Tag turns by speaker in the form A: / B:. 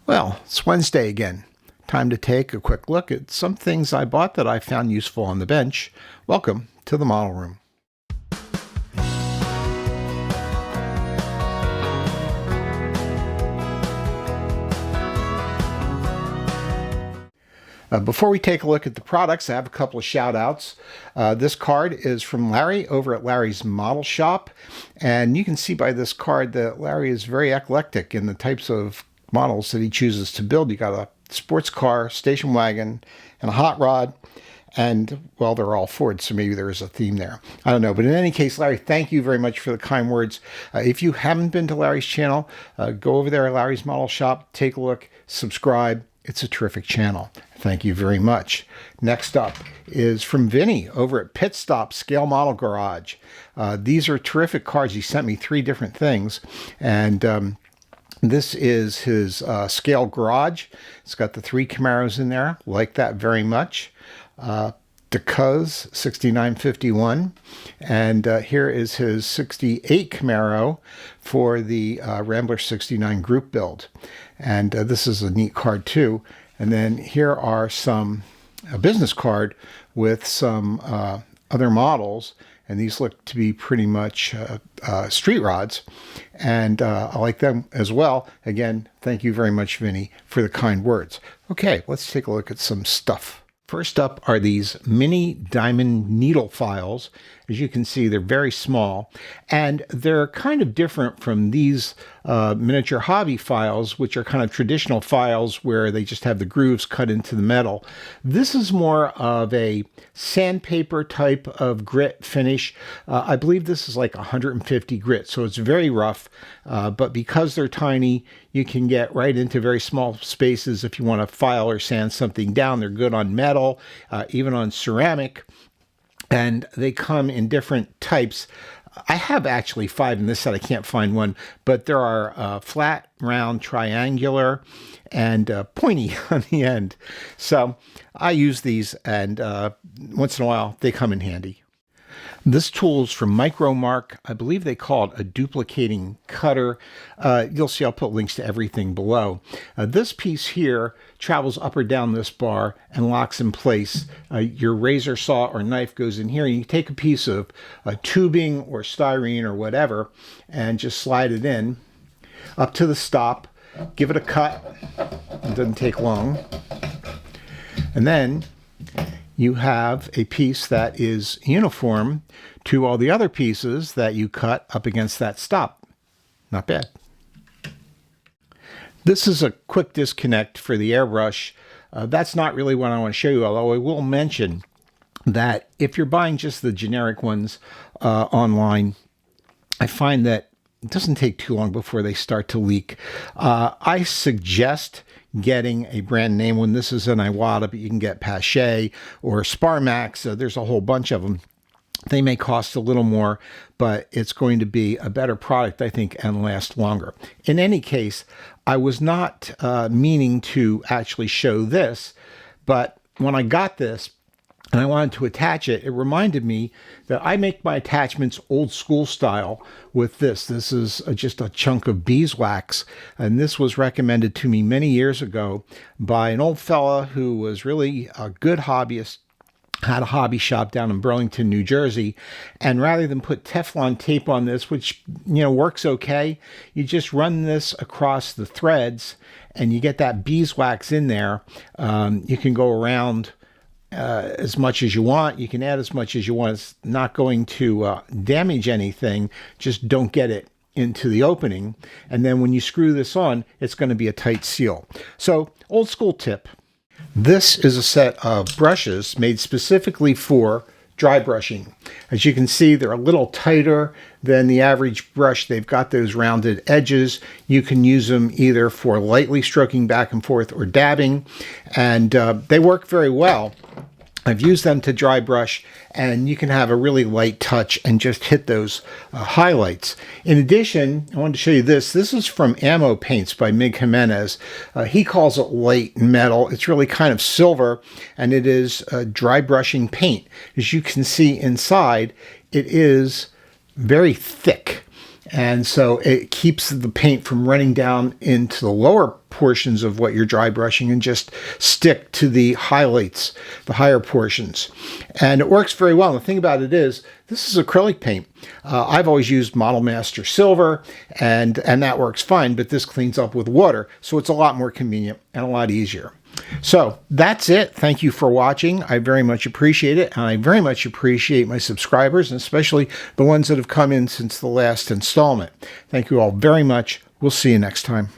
A: Well, it's Wednesday again. Time to take a quick look at some things I bought that I found useful on the bench. Welcome to the model room. Before we take a look at the products, I have a couple of shout outs. This card is from Larry over at Larry's Model Shop. And you can see by this card that Larry is very eclectic in the types of models that he chooses to build. You got a sports car, station wagon, and a hot rod. And, well, they're all Ford, so maybe there is a theme there. I don't know. But in any case, Larry, thank you very much for the kind words. If you haven't been to Larry's channel, go over there at Larry's Model Shop, take a look, subscribe. It's a terrific channel. Thank you very much. Next up is from Vinny over at Pit Stop Scale Model Garage. These are terrific cards. He sent me 3 different things. And this is his scale garage. It's got the 3 Camaros in there. Like that very much. DeCuz 6951. And here is his 68 Camaro for the Rambler 69 group build. And this is a neat card too. And then here are a business card with some other models. And these look to be pretty much street rods. And I like them as well. Again, thank you very much, Vinny, for the kind words. Okay, let's take a look at some stuff. First up are these mini diamond needle files. As you can see, they're very small, and they're kind of different from these miniature hobby files, which are kind of traditional files where they just have the grooves cut into the metal. This is more of a sandpaper type of grit finish. I believe this is like 150 grit, so it's very rough, but because they're tiny, you can get right into very small spaces if you want to file or sand something down. They're good on metal, even on ceramic. And they come in different types. I have actually 5 in this set. I can't find one, but there are flat, round, triangular, and pointy on the end. So I use these, and once in a while, they come in handy. This tool is from Micromark. I believe they call it a duplicating cutter. You'll see I'll put links to everything below. This piece here travels up or down this bar and locks in place. Your razor saw or knife goes in here. And you take a piece of tubing or styrene or whatever and just slide it in up to the stop. Give it a cut. It doesn't take long. And then you have a piece that is uniform to all the other pieces that you cut up against that stop. Not bad. This is a quick disconnect for the airbrush. That's not really what I want to show you, although I will mention that if you're buying just the generic ones online, I find that it doesn't take too long before they start to leak. I suggest getting a brand name one. This is an Iwata, but you can get Pache or Sparmax. There's a whole bunch of them. They may cost a little more, but it's going to be a better product, I think, and last longer. In any case, I was not meaning to actually show this, but when I got this, and I wanted to attach it, it reminded me that I make my attachments old school style with this. This is just a chunk of beeswax, and this was recommended to me many years ago by an old fella who was really a good hobbyist, had a hobby shop down in Burlington, New Jersey, and rather than put Teflon tape on this, which, works okay, you just run this across the threads, and you get that beeswax in there. You can go around as much as you want. You can add as much as you want. It's not going to damage anything. Just don't get it into the opening. And then when you screw this on, it's going to be a tight seal. So, old school tip. This is a set of brushes made specifically for dry brushing. As you can see, they're a little tighter than the average brush. They've got those rounded edges. You can use them either for lightly stroking back and forth or dabbing, and they work very well. I've used them to dry brush, and you can have a really light touch and just hit those highlights. In addition, I wanted to show you this. This is from Ammo Paints by Mig Jimenez. He calls it light metal. It's really kind of silver, and it is dry brushing paint. As you can see inside, it is very thick. And so it keeps the paint from running down into the lower portions of what you're dry brushing and just stick to the highlights, the higher portions. And it works very well. And the thing about it is, this is acrylic paint. I've always used Model Master Silver, and that works fine, but this cleans up with water. So it's a lot more convenient and a lot easier. So that's it. Thank you for watching. I very much appreciate it. And I very much appreciate my subscribers, and especially the ones that have come in since the last installment. Thank you all very much. We'll see you next time.